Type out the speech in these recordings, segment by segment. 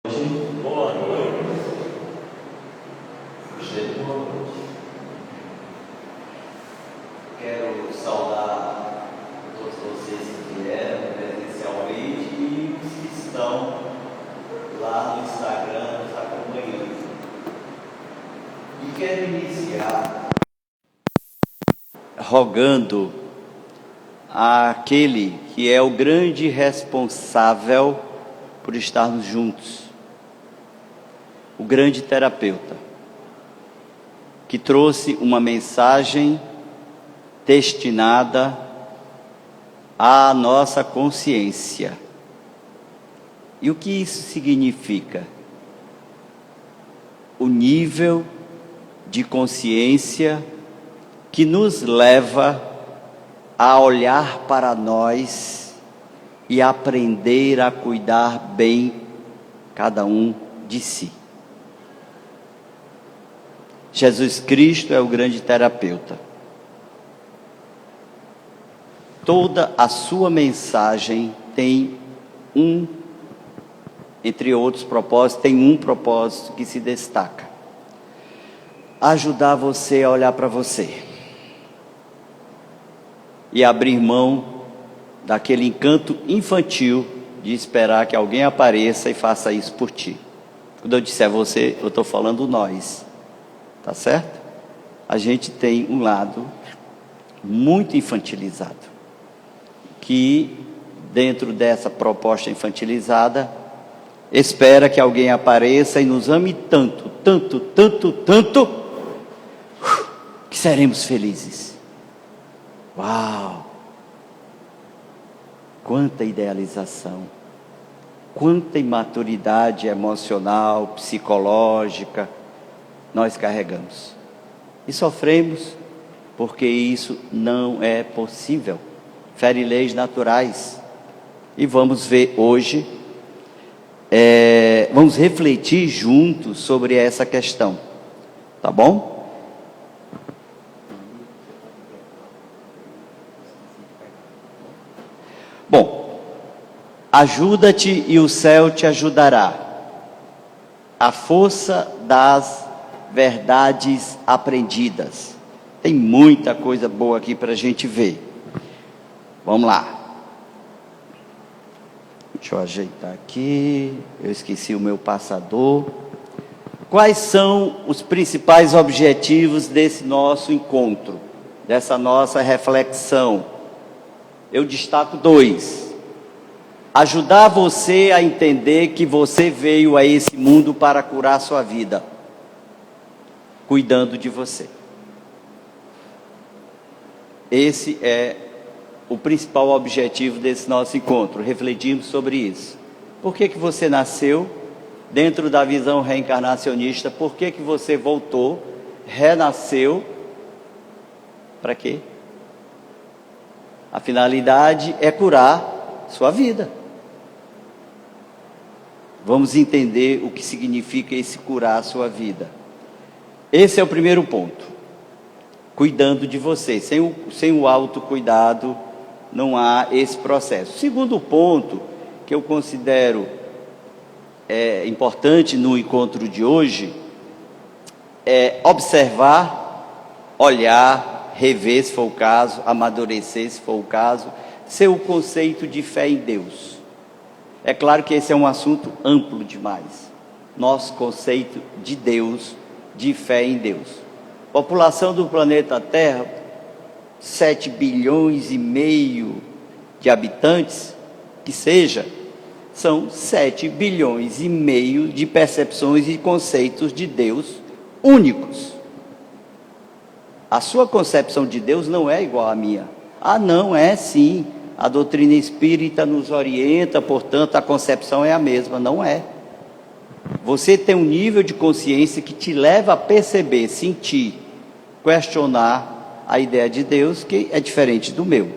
Boa noite. Boa noite. Quero saudar todos vocês que vieram presencialmente e os que estão lá no Instagram nos acompanhando. E quero iniciar rogando àquele que é o grande responsável por estarmos juntos, o grande terapeuta, que trouxe uma mensagem destinada à nossa consciência. E o que isso significa? O nível de consciência que nos leva a olhar para nós e aprender a cuidar bem cada um de si. Jesus Cristo é o grande terapeuta. Toda a sua mensagem tem entre outros propósitos, tem um propósito que se destaca: ajudar você a olhar para você e abrir mão daquele encanto infantil de esperar que alguém apareça e faça isso por ti. Quando eu disser você, eu estou falando nós, tá certo? A gente tem um lado muito infantilizado, que dentro dessa proposta infantilizada, espera que alguém apareça e nos ame tanto, tanto, tanto, tanto, que seremos felizes. Uau! Quanta idealização, quanta imaturidade emocional, psicológica nós carregamos. E sofremos porque isso não é possível. Fere leis naturais. E vamos ver hoje, vamos refletir juntos sobre essa questão. Tá bom? Bom, ajuda-te e o céu te ajudará. A força das verdades aprendidas. Tem muita coisa boa aqui para a gente ver. Vamos lá. Deixa eu ajeitar aqui. Eu esqueci o meu passador. Quais são os principais objetivos desse nosso encontro, dessa nossa reflexão? Eu destaco 2. Ajudar você a entender que você veio a esse mundo para curar sua vida, cuidando de você. Esse é o principal objetivo desse nosso encontro, refletirmos sobre isso. Por que você nasceu? Dentro da visão reencarnacionista, por que você voltou, renasceu? Para quê? A finalidade é curar sua vida. Vamos entender o que significa esse curar a sua vida. Esse é o primeiro ponto. Cuidando de você. Sem o autocuidado, não há esse processo. Segundo ponto, que eu considero importante no encontro de hoje, é observar, olhar, rever se for o caso, amadurecer se for o caso, seu conceito de fé em Deus. É claro que esse é um assunto amplo demais. Nosso conceito de Deus, de fé em Deus. População do planeta Terra, 7 bilhões e meio de habitantes, que seja, são 7 bilhões e meio de percepções e conceitos de Deus únicos. A sua concepção de Deus não é igual à minha. Ah, não, é sim. A doutrina espírita nos orienta, portanto, a concepção é a mesma. Não é. Você tem um nível de consciência que te leva a perceber, sentir, questionar a ideia de Deus, que é diferente do meu.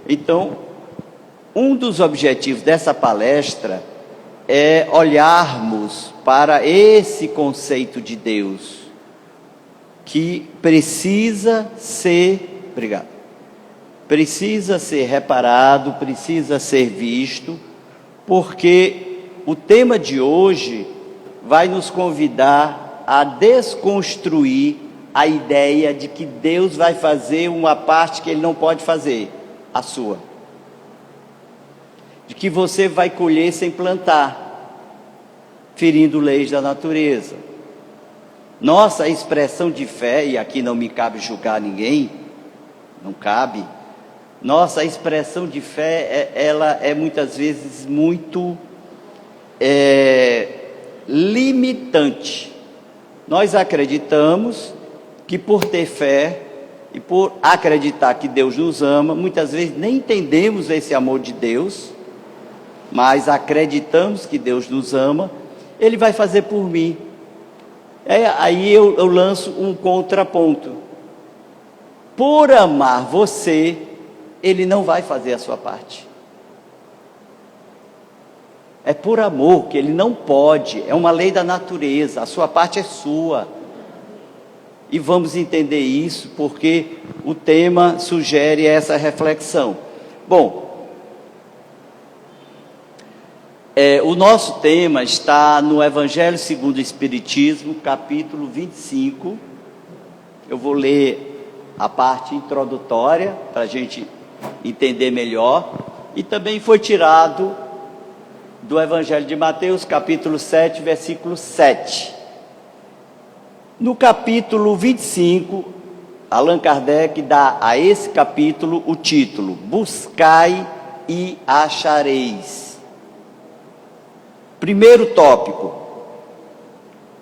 Então, um dos objetivos dessa palestra é olharmos para esse conceito de Deus, que precisa ser reparado, precisa ser visto, porque o tema de hoje vai nos convidar a desconstruir a ideia de que Deus vai fazer uma parte que Ele não pode fazer, a sua. De que você vai colher sem plantar, ferindo leis da natureza. Nossa expressão de fé, e aqui não me cabe julgar ninguém, não cabe. Nossa expressão de fé, ela é muitas vezes muito limitante. Nós acreditamos que por ter fé e por acreditar que Deus nos ama, muitas vezes nem entendemos esse amor de Deus, mas acreditamos que Deus nos ama, Ele vai fazer por mim. Aí eu lanço um contraponto. Por amar você, Ele não vai fazer a sua parte. É por amor que Ele não pode, é uma lei da natureza, a sua parte é sua. E vamos entender isso porque o tema sugere essa reflexão. Bom, o nosso tema está no Evangelho segundo o Espiritismo, capítulo 25. Eu vou ler a parte introdutória para a gente entender melhor. E também foi tirado do Evangelho de Mateus, capítulo 7, versículo 7. No capítulo 25, Allan Kardec dá a esse capítulo o título: Buscai e achareis. Primeiro tópico: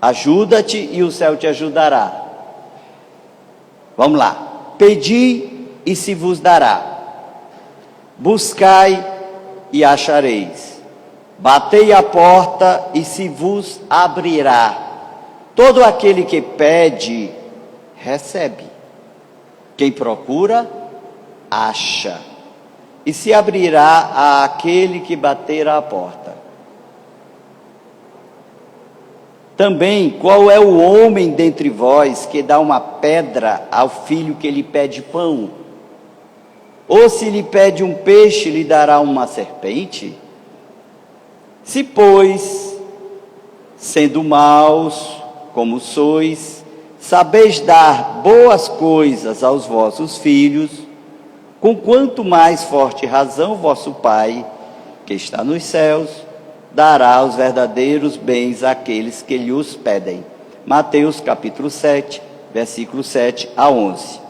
ajuda-te e o céu te ajudará. Vamos lá. Pedi e se vos dará. Buscai e achareis. Batei a porta e se vos abrirá. Todo aquele que pede, recebe. Quem procura, acha. E se abrirá àquele que bater à porta. Também, qual é o homem dentre vós que dá uma pedra ao filho que lhe pede pão? Ou se lhe pede um peixe, lhe dará uma serpente? Se, pois, sendo maus como sois, sabeis dar boas coisas aos vossos filhos, com quanto mais forte razão vosso Pai, que está nos céus, dará os verdadeiros bens àqueles que lhe os pedem. Mateus capítulo 7, versículo 7 a 11.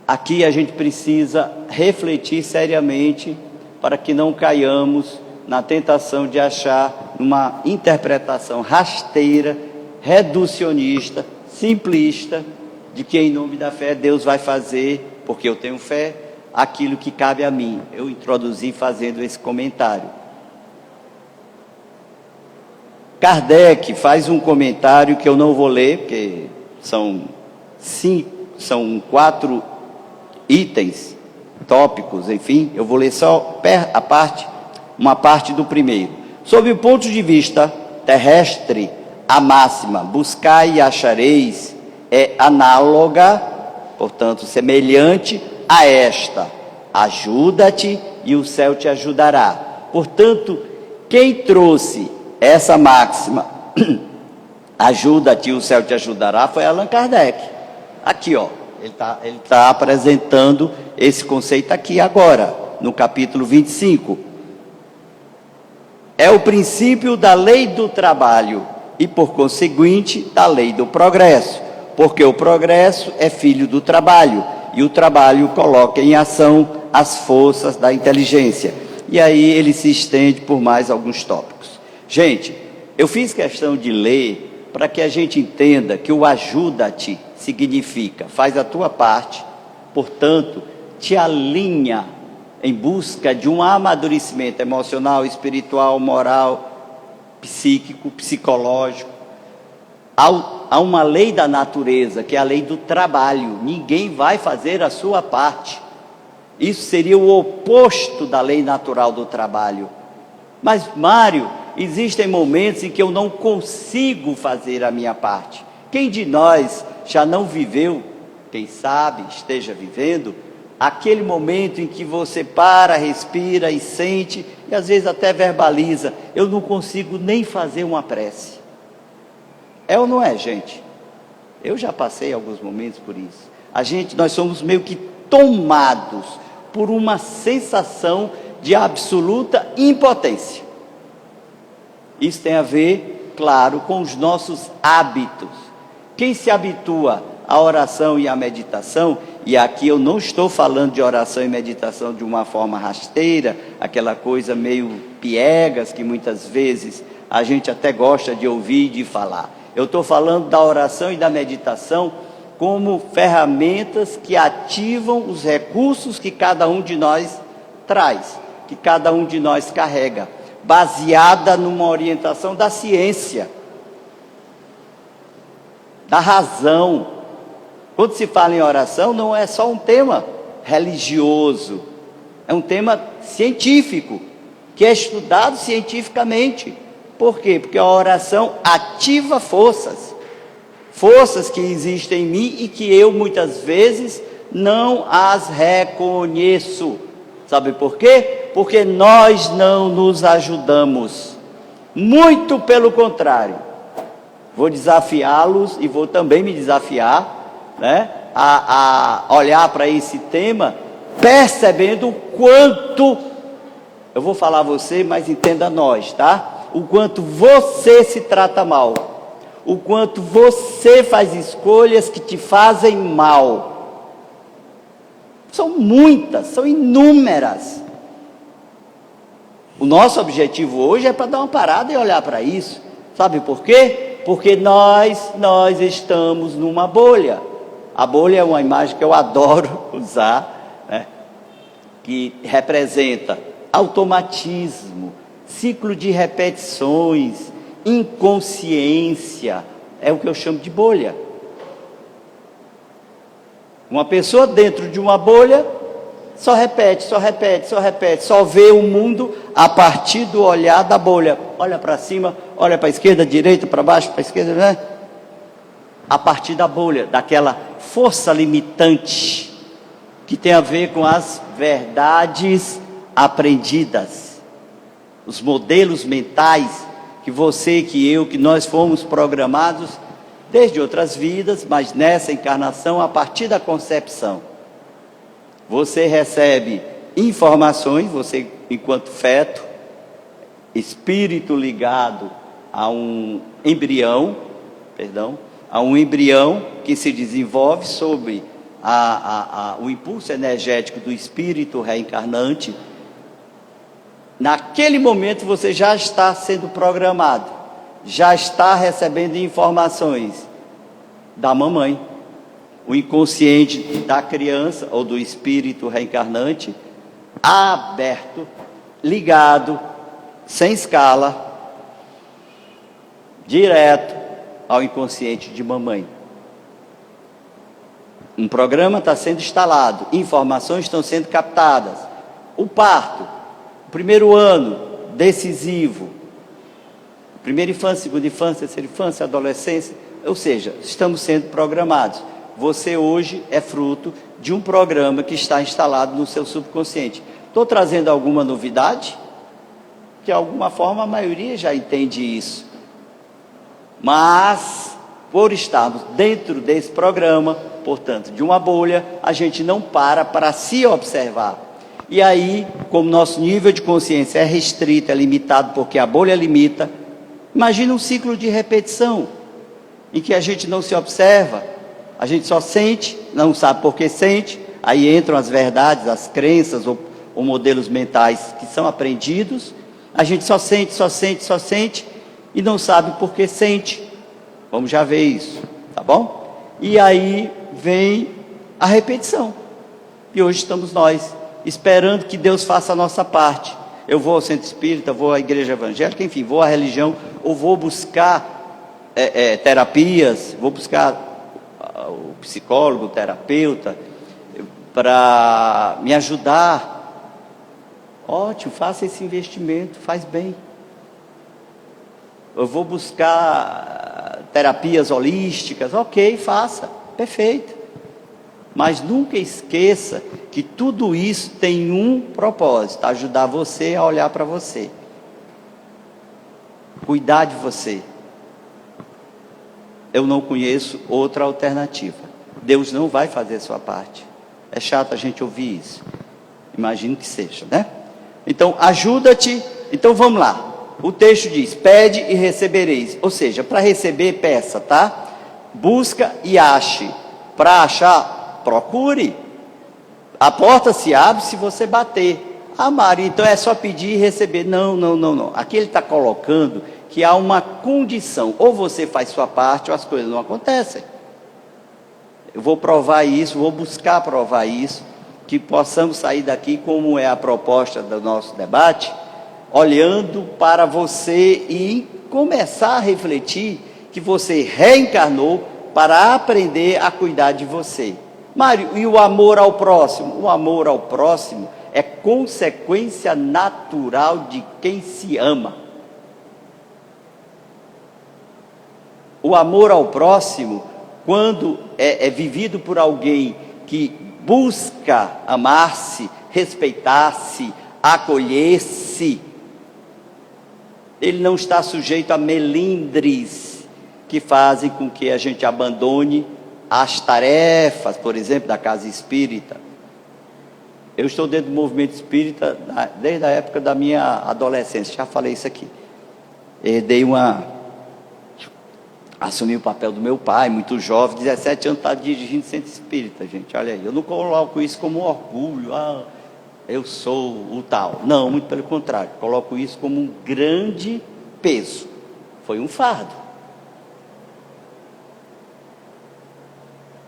Aqui a gente precisa refletir seriamente para que não caiamos na tentação de achar uma interpretação rasteira, reducionista, simplista, de que em nome da fé Deus vai fazer, porque eu tenho fé, aquilo que cabe a mim. Eu introduzi fazendo esse comentário. Kardec faz um comentário que eu não vou ler, porque são 4 itens, tópicos, enfim, eu vou ler só uma parte do primeiro. Sob o ponto de vista terrestre, a máxima, buscai e achareis, é análoga, portanto, semelhante a esta, ajuda-te e o céu te ajudará. Portanto, quem trouxe essa máxima, ajuda-te e o céu te ajudará, foi Allan Kardec. Aqui, ó, ele tá apresentando esse conceito aqui agora, no capítulo 25. É o princípio da lei do trabalho e, por conseguinte, da lei do progresso, porque o progresso é filho do trabalho e o trabalho coloca em ação as forças da inteligência. E aí ele se estende por mais alguns tópicos. Gente, eu fiz questão de ler para que a gente entenda que o ajuda-te significa faz a tua parte, portanto, te alinha em busca de um amadurecimento emocional, espiritual, moral, psíquico, psicológico. Há uma lei da natureza, que é a lei do trabalho. Ninguém vai fazer a sua parte. Isso seria o oposto da lei natural do trabalho. Mas, Mário, existem momentos em que eu não consigo fazer a minha parte. Quem de nós já não viveu, quem sabe esteja vivendo, aquele momento em que você para, respira e sente e às vezes até verbaliza, eu não consigo nem fazer uma prece. É ou não é, gente? Eu já passei alguns momentos por isso. Nós somos meio que tomados por uma sensação de absoluta impotência. Isso tem a ver, claro, com os nossos hábitos. Quem se habitua à oração e à meditação, e aqui eu não estou falando de oração e meditação de uma forma rasteira, aquela coisa meio piegas que muitas vezes a gente até gosta de ouvir e de falar. Eu estou falando da oração e da meditação como ferramentas que ativam os recursos que cada um de nós traz, que cada um de nós carrega, baseada numa orientação da ciência, da razão. Quando se fala em oração, não é só um tema religioso, é um tema científico, que é estudado cientificamente. Por quê? Porque a oração ativa forças que existem em mim e que eu muitas vezes não as reconheço. Sabe por quê? Porque nós não nos ajudamos. Muito pelo contrário. Vou desafiá-los e vou também me desafiar, né, a olhar para esse tema, percebendo o quanto, eu vou falar você, mas entenda nós, tá? O quanto você se trata mal, o quanto você faz escolhas que te fazem mal. São muitas, são inúmeras. O nosso objetivo hoje é para dar uma parada e olhar para isso. Sabe por quê? Porque nós estamos numa bolha. A bolha é uma imagem que eu adoro usar, né? Que representa automatismo, ciclo de repetições, inconsciência, é o que eu chamo de bolha. Uma pessoa dentro de uma bolha só repete, só vê o mundo a partir do olhar da bolha. Olha para cima, olha para a esquerda, direita, para baixo, para a esquerda, né? A partir da bolha, daquela força limitante que tem a ver com as verdades aprendidas. Os modelos mentais que você, que eu, que nós fomos programados desde outras vidas, mas nessa encarnação, a partir da concepção. Você recebe informações, você enquanto feto, espírito ligado a um embrião, que se desenvolve sob o impulso energético do espírito reencarnante. Naquele momento você já está sendo programado, já está recebendo informações da mamãe. O inconsciente da criança ou do espírito reencarnante, aberto, ligado, sem escala, direto ao inconsciente de mamãe. Um programa está sendo instalado, informações estão sendo captadas. O parto, o primeiro ano, decisivo. Primeira infância, segunda infância, terceira infância, adolescência. Ou seja, estamos sendo programados. Você hoje é fruto de um programa que está instalado no seu subconsciente. Estou trazendo alguma novidade? De alguma forma a maioria já entende isso. Mas, por estarmos dentro desse programa, portanto, de uma bolha, a gente não para se observar. E aí, como nosso nível de consciência é restrito, é limitado, porque a bolha limita, imagina um ciclo de repetição, em que a gente não se observa, a gente só sente, não sabe por que sente, aí entram as verdades, as crenças ou modelos mentais que são aprendidos, a gente só sente, e não sabe por que sente. Vamos já ver isso, tá bom? E aí vem a repetição, e hoje estamos nós, esperando que Deus faça a nossa parte. Eu vou ao centro espírita, vou à igreja evangélica, enfim, vou à religião, ou vou buscar terapias, vou buscar o psicólogo, o terapeuta, para me ajudar. Ótimo, faça esse investimento, faz bem. Eu vou buscar terapias holísticas, ok, faça, perfeito. Mas nunca esqueça que tudo isso tem um propósito: ajudar você a olhar para você, cuidar de você. Eu não conheço outra alternativa. Deus não vai fazer sua parte. É chato a gente ouvir isso. Imagino que seja, né? Então, ajuda-te. Então, vamos lá. O texto diz: pede e recebereis. Ou seja, para receber, peça, tá? Busca e ache. Para achar, procure. A porta se abre se você bater. Ah, Maria, então é só pedir e receber. Não. Aqui ele está colocando que há uma condição: ou você faz sua parte ou as coisas não acontecem. Eu vou provar isso, vou buscar provar isso, que possamos sair daqui, como é a proposta do nosso debate, olhando para você e começar a refletir que você reencarnou para aprender a cuidar de você. Mário, e o amor ao próximo? O amor ao próximo é consequência natural de quem se ama. O amor ao próximo, quando é vivido por alguém que busca amar-se, respeitar-se, acolher-se, ele não está sujeito a melindres que fazem com que a gente abandone as tarefas, por exemplo, da casa espírita. Eu estou dentro do movimento espírita desde a época da minha adolescência, já falei isso aqui. Assumi o papel do meu pai, muito jovem, 17 anos, está dirigindo centro espírita, gente, olha aí. Eu não coloco isso como um orgulho, eu sou o tal. Não, muito pelo contrário, coloco isso como um grande peso. Foi um fardo.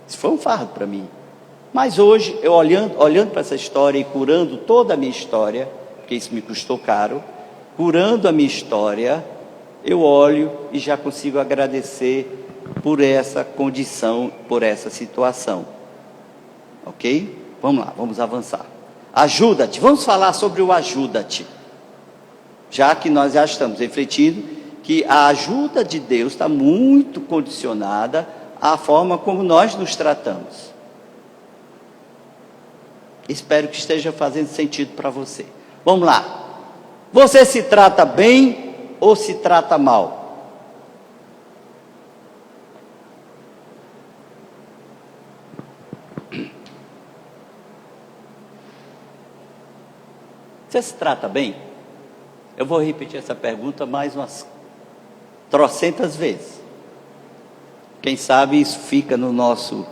Isso foi um fardo para mim. Mas hoje, eu olhando para essa história e curando toda a minha história, porque isso me custou caro, curando a minha história, eu olho e já consigo agradecer por essa condição, por essa situação. Ok? Vamos lá, vamos avançar. Ajuda-te, vamos falar sobre o ajuda-te. Já que nós já estamos refletindo que a ajuda de Deus está muito condicionada à forma como nós nos tratamos. Espero que esteja fazendo sentido para você. Vamos lá. Você se trata bem ou se trata mal? Você se trata bem? Eu vou repetir essa pergunta mais umas trocentas vezes. Quem sabe isso fica no nosso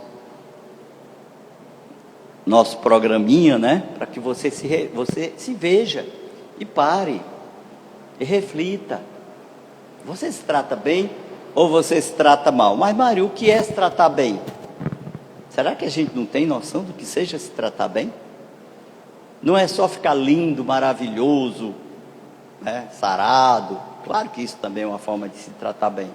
programinha, né? Para que você se veja e pare e reflita. Você se trata bem ou você se trata mal? Mas, Mário, o que é se tratar bem? Será que a gente não tem noção do que seja se tratar bem? Não é só ficar lindo, maravilhoso, né? Sarado. Claro que isso também é uma forma de se tratar bem.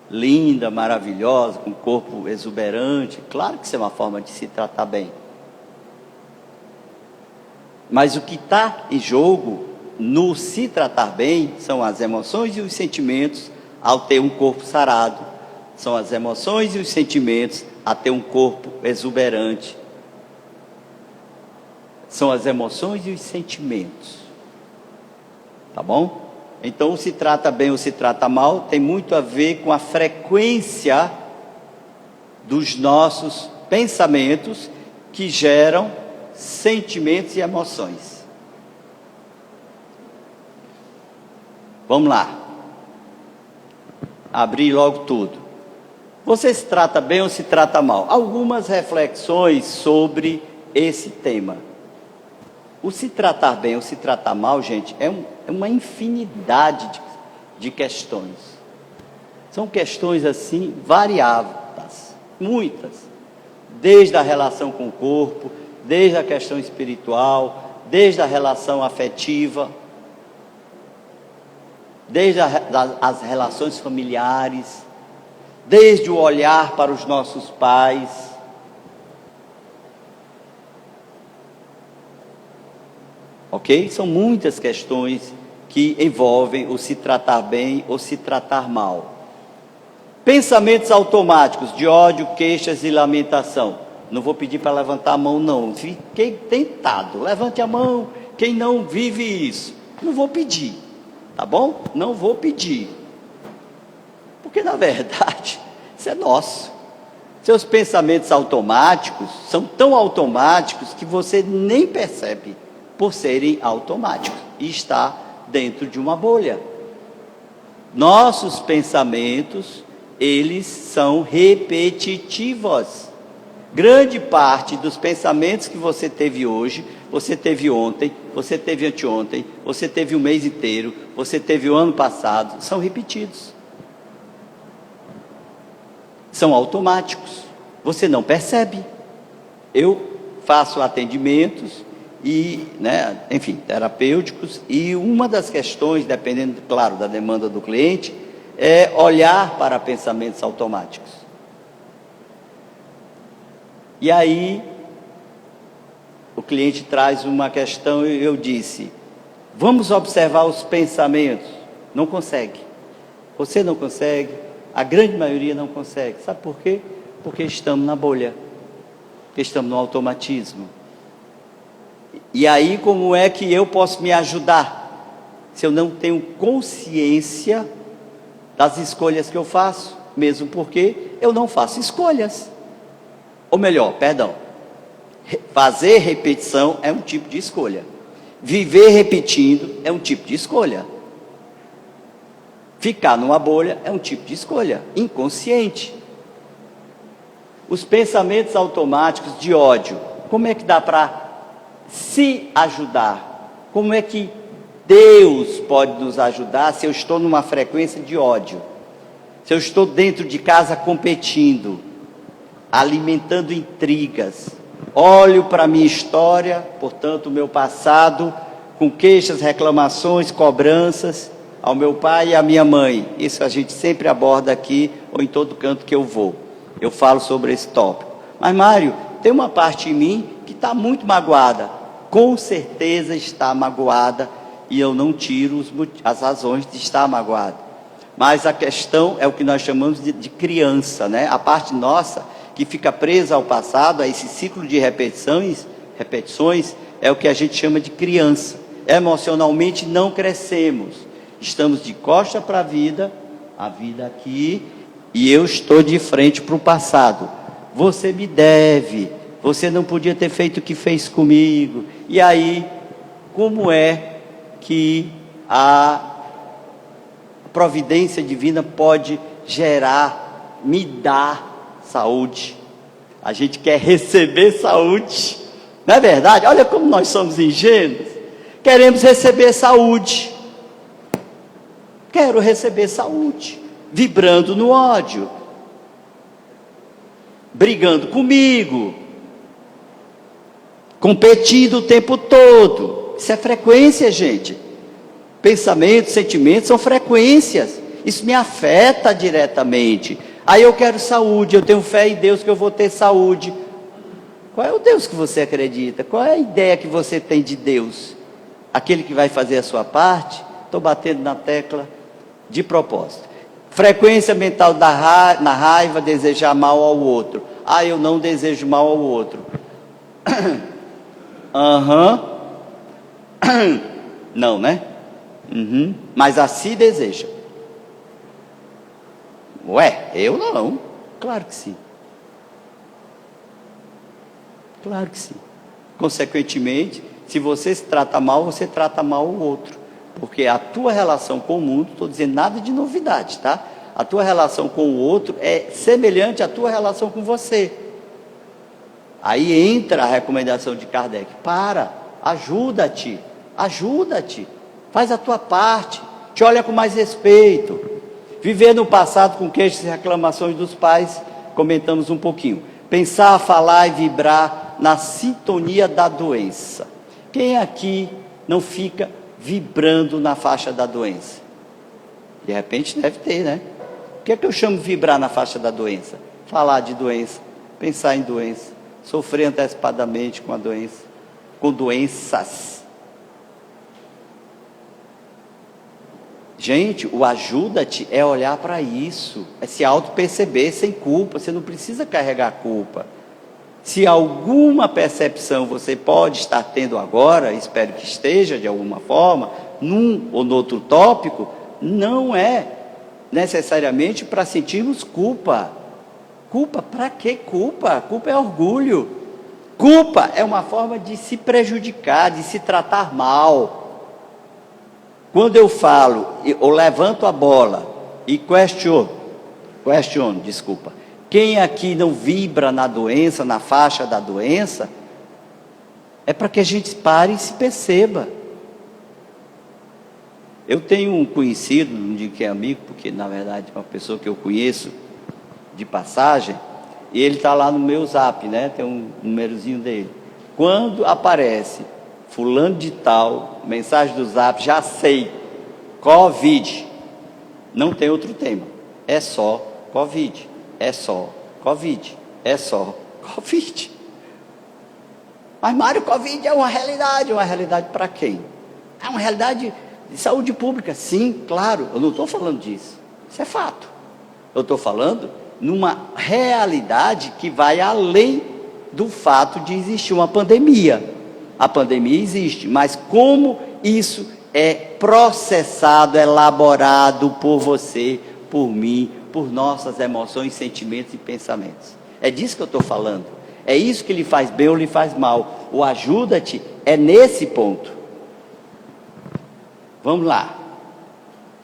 Linda, maravilhosa, com corpo exuberante. Claro que isso é uma forma de se tratar bem. Mas o que está em jogo no se tratar bem são as emoções e os sentimentos ao ter um corpo sarado. São as emoções e os sentimentos a ter um corpo exuberante. São as emoções e os sentimentos. Tá bom? Então, o se trata bem ou se trata mal tem muito a ver com a frequência dos nossos pensamentos que geram sentimentos e emoções. Vamos lá. Abrir logo tudo. Você se trata bem ou se trata mal? Algumas reflexões sobre esse tema. O se tratar bem ou se tratar mal, gente, é uma infinidade de questões. São questões assim variadas, muitas. Desde a relação com o corpo, desde a questão espiritual, desde a relação afetiva, desde as relações familiares, desde o olhar para os nossos pais. Ok? São muitas questões que envolvem o se tratar bem ou se tratar mal. Pensamentos automáticos de ódio, queixas e lamentação. Não vou pedir para levantar a mão, não. Fiquei tentado. Levante a mão. Quem não vive isso? Não vou pedir. Tá bom? Não vou pedir. Porque, na verdade, isso é nosso. Seus pensamentos automáticos são tão automáticos que você nem percebe por serem automáticos. E está dentro de uma bolha. Nossos pensamentos, eles são repetitivos. Grande parte dos pensamentos que você teve hoje, você teve ontem, você teve anteontem, você teve o mês inteiro, você teve o ano passado, são repetidos. São automáticos. Você não percebe. Eu faço atendimentos e, enfim, terapêuticos, e uma das questões, dependendo, claro, da demanda do cliente, é olhar para pensamentos automáticos. E aí, o cliente traz uma questão e eu disse, vamos observar os pensamentos. Não consegue. Você não consegue, a grande maioria não consegue. Sabe por quê? Porque estamos na bolha, porque estamos no automatismo. E aí, como é que eu posso me ajudar? Se eu não tenho consciência das escolhas que eu faço, mesmo porque eu não faço escolhas. Ou melhor, perdão, fazer repetição é um tipo de escolha. Viver repetindo é um tipo de escolha. Ficar numa bolha é um tipo de escolha, inconsciente. Os pensamentos automáticos de ódio, como é que dá para se ajudar? Como é que Deus pode nos ajudar se eu estou numa frequência de ódio? Se eu estou dentro de casa competindo, alimentando intrigas, olho para a minha história, portanto o meu passado, com queixas, reclamações, cobranças ao meu pai e à minha mãe. Isso a gente sempre aborda aqui ou em todo canto que eu vou. Eu falo sobre esse tópico. Mas Mário, tem uma parte em mim que está muito magoada. Com certeza está magoada e eu não tiro as razões de estar magoado. Mas a questão é o que nós chamamos de criança, né? A parte nossa que fica presa ao passado, a esse ciclo de repetições, é o que a gente chama de criança. Emocionalmente não crescemos. Estamos de costa para a vida aqui, e eu estou de frente para o passado. Você me deve, você não podia ter feito o que fez comigo. E aí, como é que a providência divina pode gerar, me dar saúde? A gente quer receber saúde, não é verdade? Olha como nós somos ingênuos. Queremos receber saúde. Quero receber saúde, vibrando no ódio, brigando comigo, competindo o tempo todo. Isso é frequência, gente. Pensamentos, sentimentos são frequências. Isso me afeta diretamente. Aí eu quero saúde, eu tenho fé em Deus que eu vou ter saúde. Qual é o Deus que você acredita? Qual é a ideia que você tem de Deus? Aquele que vai fazer a sua parte? Estou batendo na tecla de propósito. Frequência mental na raiva, desejar mal ao outro. Ah, eu não desejo mal ao outro. Não, né? Mas assim deseja. Ué, eu não. Claro que sim. Claro que sim. Consequentemente, se você se trata mal, você trata mal o outro. Porque a tua relação com o mundo, estou dizendo nada de novidade, tá? A tua relação com o outro é semelhante à tua relação com você. Aí entra a recomendação de Kardec. Ajuda-te, faz a tua parte, te olha com mais respeito. Viver no passado com queixas e reclamações dos pais, comentamos um pouquinho. Pensar, falar e vibrar na sintonia da doença. Quem aqui não fica vibrando na faixa da doença? De repente deve ter, né? O que é que eu chamo de vibrar na faixa da doença? Falar de doença, pensar em doença, sofrer antecipadamente com a doença, com doenças. Gente, o ajuda-te é olhar para isso, é se auto-perceber sem culpa. Você não precisa carregar culpa. Se alguma percepção você pode estar tendo agora, espero que esteja de alguma forma, num ou no outro tópico, não é necessariamente para sentirmos culpa. Culpa, para que culpa? Culpa é orgulho. Culpa é uma forma de se prejudicar, de se tratar mal. Quando eu falo, ou levanto a bola e questiono, quem aqui não vibra na doença, na faixa da doença, é para que a gente pare e se perceba. Eu tenho um conhecido, não digo que é amigo, porque na verdade é uma pessoa que eu conheço de passagem, e ele está lá no meu zap, né? Tem um númerozinho dele. Quando aparece fulano de tal, mensagem do zap, já sei, Covid, não tem outro tema, é só Covid, é só Covid, é só Covid. Mas Mário, Covid é uma realidade para quem? É uma realidade de saúde pública, sim, claro, eu não estou falando disso, isso é fato. Eu estou falando numa realidade que vai além do fato de existir uma pandemia. A pandemia existe, mas como isso é processado, elaborado por você, por mim, por nossas emoções, sentimentos e pensamentos. É disso que eu estou falando. É isso que lhe faz bem ou lhe faz mal. O ajuda-te é nesse ponto. Vamos lá.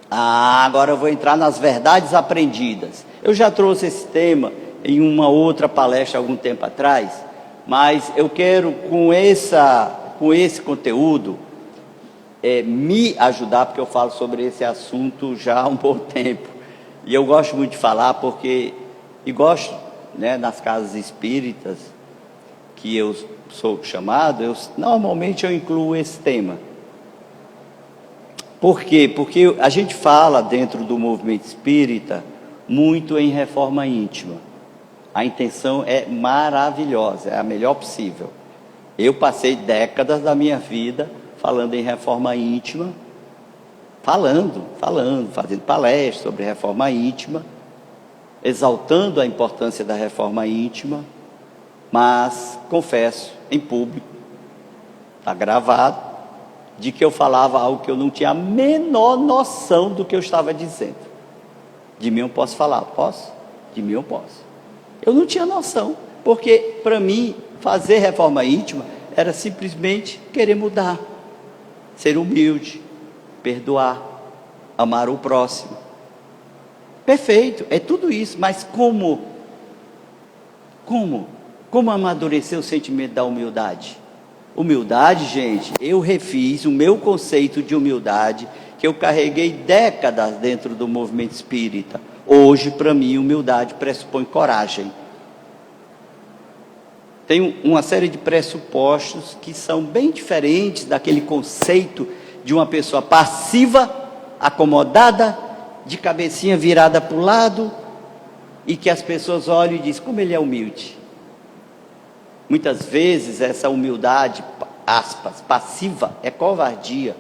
Agora eu vou entrar nas verdades aprendidas. Eu já trouxe esse tema em uma outra palestra algum tempo atrás, mas eu quero com esse conteúdo me ajudar, porque eu falo sobre esse assunto já há um bom tempo. E eu gosto muito de falar porque, e gosto, né, nas casas espíritas que eu sou chamado, normalmente eu incluo esse tema. Por quê? Porque a gente fala dentro do movimento espírita muito em reforma íntima. A intenção é maravilhosa, é a melhor possível. Eu passei décadas da minha vida falando em reforma íntima, fazendo palestras sobre reforma íntima, exaltando a importância da reforma íntima, mas confesso em público, está gravado, de que eu falava algo que eu não tinha a menor noção do que eu estava dizendo. De mim eu posso falar, posso? De mim eu posso. Eu não tinha noção, porque para mim fazer reforma íntima era simplesmente querer mudar, ser humilde, perdoar, amar o próximo. Perfeito, é tudo isso, mas como amadurecer o sentimento da humildade? Humildade, gente, eu refiz o meu conceito de humildade, que eu carreguei décadas dentro do movimento espírita. Hoje, para mim, humildade pressupõe coragem. Tem uma série de pressupostos que são bem diferentes daquele conceito de uma pessoa passiva, acomodada, de cabecinha virada para o lado, e que as pessoas olham e dizem, como ele é humilde. Muitas vezes essa humildade, aspas, passiva, é covardia,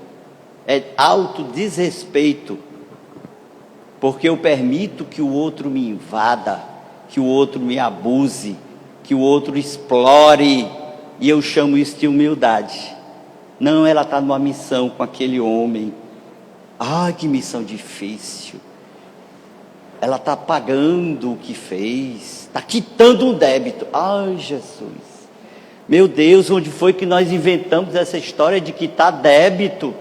é autodesrespeito, porque eu permito que o outro me invada, que o outro me abuse, que o outro explore, e eu chamo isso de humildade. Não, ela está numa missão com aquele homem, ai que missão difícil, ela está pagando o que fez, está quitando um débito, ai Jesus, meu Deus, onde foi que nós inventamos essa história de quitar débito?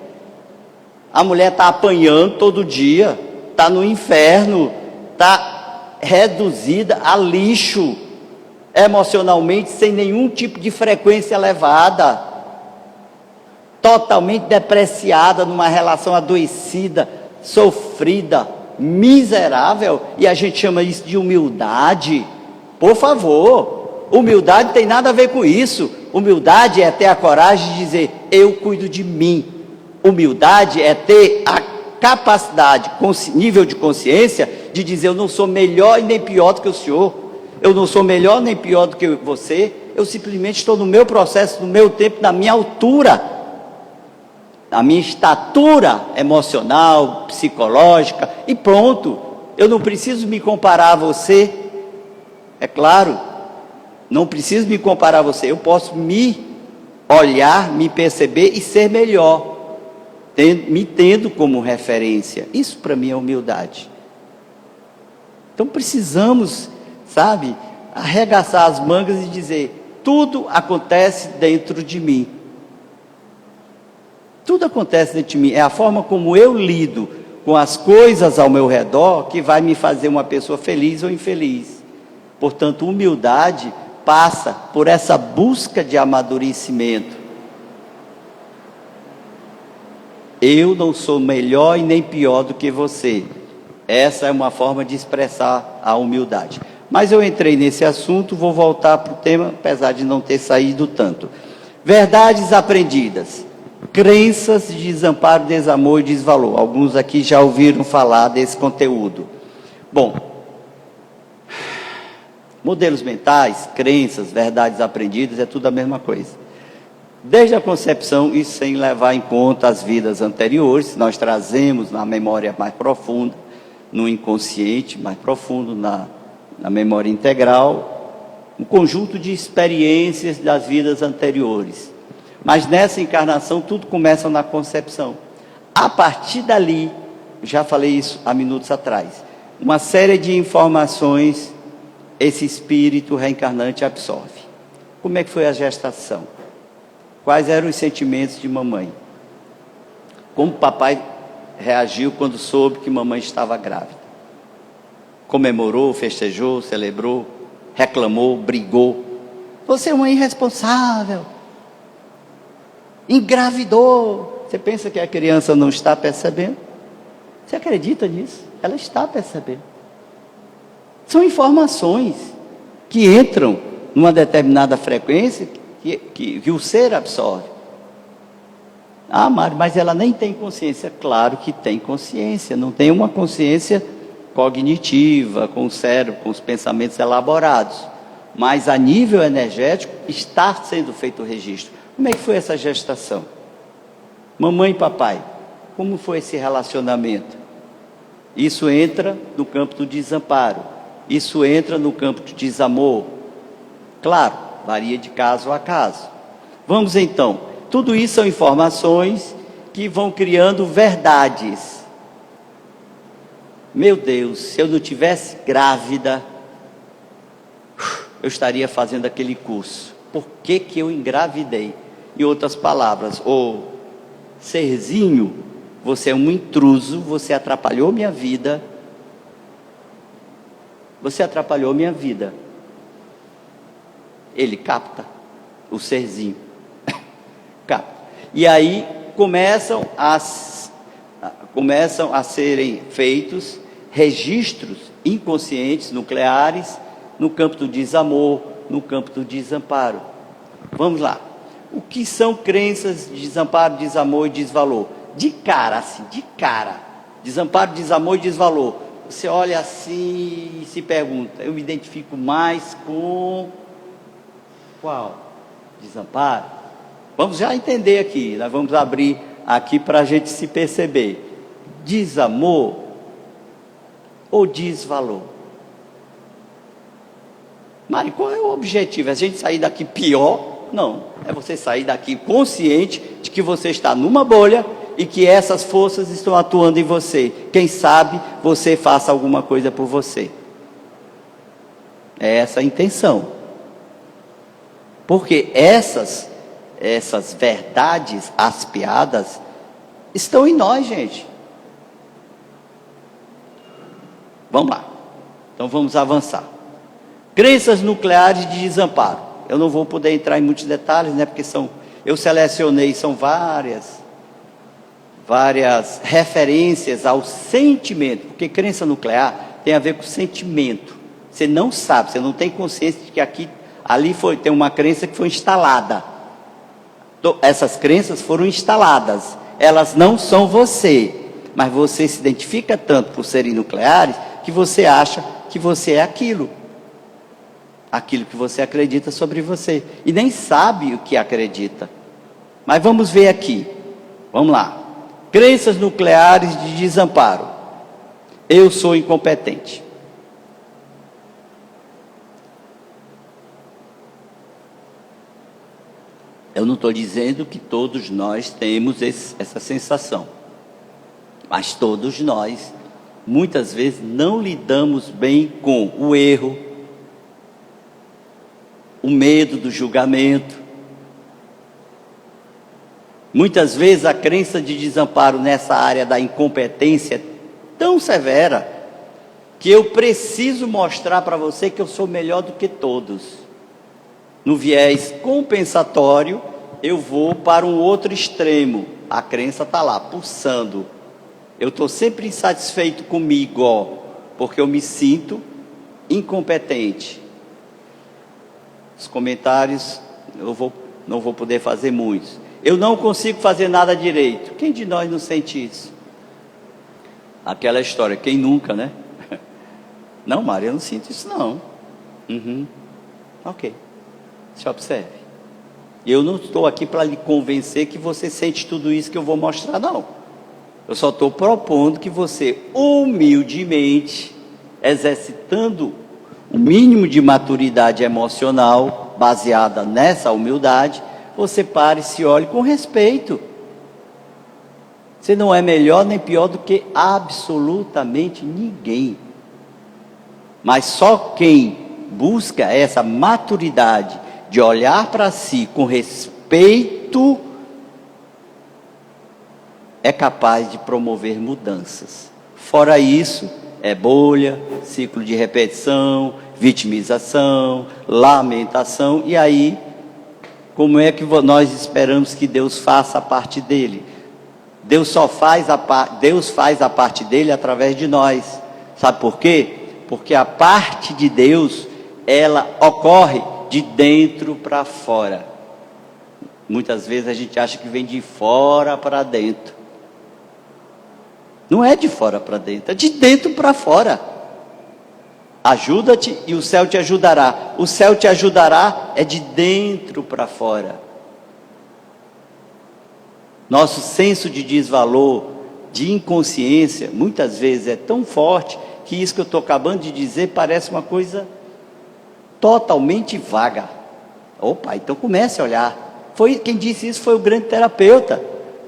A mulher está apanhando todo dia, está no inferno, está reduzida a lixo, emocionalmente, sem nenhum tipo de frequência elevada, totalmente depreciada, numa relação adoecida, sofrida, miserável, e a gente chama isso de humildade. Por favor, humildade tem nada a ver com isso. Humildade é ter a coragem de dizer, eu cuido de mim. Humildade é ter a capacidade, nível de consciência, de dizer, eu não sou melhor e nem pior do que o senhor, eu não sou melhor nem pior do que você, eu simplesmente estou no meu processo, no meu tempo, na minha altura, na minha estatura emocional, psicológica, e pronto. Eu não preciso me comparar a você, é claro, Não preciso me comparar a você. Eu posso me olhar, me perceber e ser melhor, me tendo como referência. Isso para mim é humildade. Então precisamos, sabe, arregaçar as mangas e dizer: tudo acontece dentro de mim. Tudo acontece dentro de mim. É a forma como eu lido com as coisas ao meu redor que vai me fazer uma pessoa feliz ou infeliz. Portanto, humildade passa por essa busca de amadurecimento. Eu não sou melhor e nem pior do que você. Essa é uma forma de expressar a humildade. Mas eu entrei nesse assunto, vou voltar para o tema, apesar de não ter saído tanto. Verdades aprendidas. Crenças de desamparo, desamor e desvalor. Alguns aqui já ouviram falar desse conteúdo. Bom, modelos mentais, crenças, verdades aprendidas, é tudo a mesma coisa. Desde a concepção e sem levar em conta as vidas anteriores, nós trazemos na memória mais profunda, no inconsciente mais profundo, na memória integral, um conjunto de experiências das vidas anteriores. Mas nessa encarnação tudo começa na concepção. A partir dali, já falei isso há minutos atrás, uma série de informações esse espírito reencarnante absorve. Como é que foi a gestação? Quais eram os sentimentos de mamãe? Como papai reagiu quando soube que mamãe estava grávida? Comemorou, festejou, celebrou, reclamou, brigou. Você é uma irresponsável. Engravidou. Você pensa que a criança não está percebendo? Você acredita nisso? Ela está percebendo. São informações que entram numa determinada frequência que o ser absorve. Ah, Mário, mas ela nem tem consciência. Claro que tem consciência. Não tem uma consciência cognitiva, com o cérebro, com os pensamentos elaborados. Mas a nível energético está sendo feito o registro. Como é que foi essa gestação? Mamãe e papai, como foi esse relacionamento? Isso entra no campo do desamparo. Isso entra no campo do desamor. Claro, varia de caso a caso. Vamos então, tudo isso são informações que vão criando verdades. Meu Deus, se eu não tivesse grávida, eu estaria fazendo aquele curso. Por que que eu engravidei? Em outras palavras, ô serzinho, você é um intruso, você atrapalhou minha vida. Você atrapalhou minha vida. Ele capta, o serzinho. Capta. E aí começam a serem feitos registros inconscientes, nucleares, no campo do desamor, no campo do desamparo. Vamos lá. O que são crenças de desamparo, desamor e desvalor? De cara, assim, de cara. Desamparo, desamor e desvalor. Você olha assim e se pergunta: eu me identifico mais com qual? Desamparo? Vamos já entender aqui. Nós vamos abrir aqui para a gente se perceber. Desamor ou desvalor? Mário, qual é o objetivo? É a gente sair daqui pior? Não, é você sair daqui consciente de que você está numa bolha e que essas forças estão atuando em você. Quem sabe você faça alguma coisa por você. É essa a intenção. Porque essas verdades, as piadas, estão em nós, gente. Vamos lá. Então vamos avançar. Crenças nucleares de desamparo. Eu não vou poder entrar em muitos detalhes, né? Porque eu selecionei, são várias referências ao sentimento. Porque crença nuclear tem a ver com sentimento. Você não sabe, você não tem consciência de que tem uma crença que foi instalada. Essas crenças foram instaladas. Elas não são você. Mas você se identifica tanto por serem nucleares que você acha que você é aquilo que você acredita sobre você, e nem sabe o que acredita. Mas vamos ver aqui, vamos lá. Crenças nucleares de desamparo. Eu sou incompetente. Eu não estou dizendo que todos nós temos essa sensação, mas todos nós, muitas vezes, não lidamos bem com o erro, o medo do julgamento. Muitas vezes a crença de desamparo nessa área da incompetência é tão severa, que eu preciso mostrar para você que eu sou melhor do que todos. No viés compensatório, eu vou para um outro extremo. A crença está lá, pulsando. Eu estou sempre insatisfeito comigo, ó, porque eu me sinto incompetente. Os comentários, eu não vou poder fazer muitos. Eu não consigo fazer nada direito. Quem de nós não sente isso? Aquela história, quem nunca, né? Não, Maria, eu não sinto isso não. Ok. Se observe. Eu não estou aqui para lhe convencer que você sente tudo isso que eu vou mostrar, não. Eu só estou propondo que você, humildemente, exercitando o mínimo de maturidade emocional, baseada nessa humildade, você pare e se olhe com respeito. Você não é melhor nem pior do que absolutamente ninguém. Mas só quem busca essa maturidade de olhar para si com respeito é capaz de promover mudanças. Fora isso, é bolha, ciclo de repetição, vitimização, lamentação, e aí, como é que nós esperamos que Deus faça a parte dele? Deus faz a parte dele através de nós. Sabe por quê? Porque a parte de Deus, ela ocorre de dentro para fora. Muitas vezes a gente acha que vem de fora para dentro. Não é de fora para dentro, é de dentro para fora. Ajuda-te e o céu te ajudará. O céu te ajudará é de dentro para fora. Nosso senso de desvalor, de inconsciência, muitas vezes é tão forte que isso que eu estou acabando de dizer parece uma coisa totalmente vaga. Opa, então comece a olhar. Quem disse isso foi o grande terapeuta.